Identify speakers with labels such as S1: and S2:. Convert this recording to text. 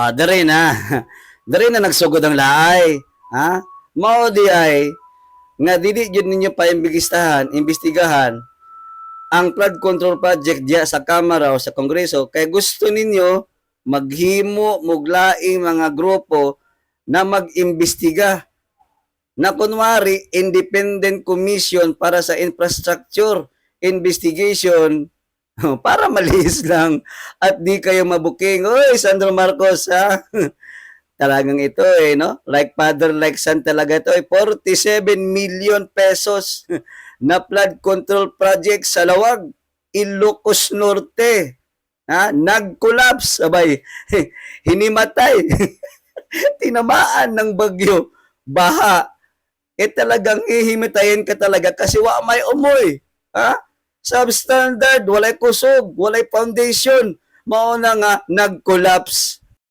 S1: Dere na. Dere na nagsugod ang laay. Ha? Mao di ay nga dili gyud ninyo pa imbestigahan ang flood control project diya sa Kamara o sa Kongreso kay gusto ninyo maghimo muglaing mga grupo na mag-imbestiga na kunwari independent commission para sa infrastructure investigation para malihis lang at di kayo mabuking. Oy, Sandro Marcos, ha? Talagang ito no? Like father, like son talaga ito. 47 million pesos na flood control project sa Lawag, Ilocos Norte. Ha? Nag-collapse, abay, hinimatay, tinamaan ng bagyo, baha. Talagang hihimitayin ka talaga kasi wa may umoy. Ha? Substandard, walay kusog, walay foundation. Mao na nga nag-collapse.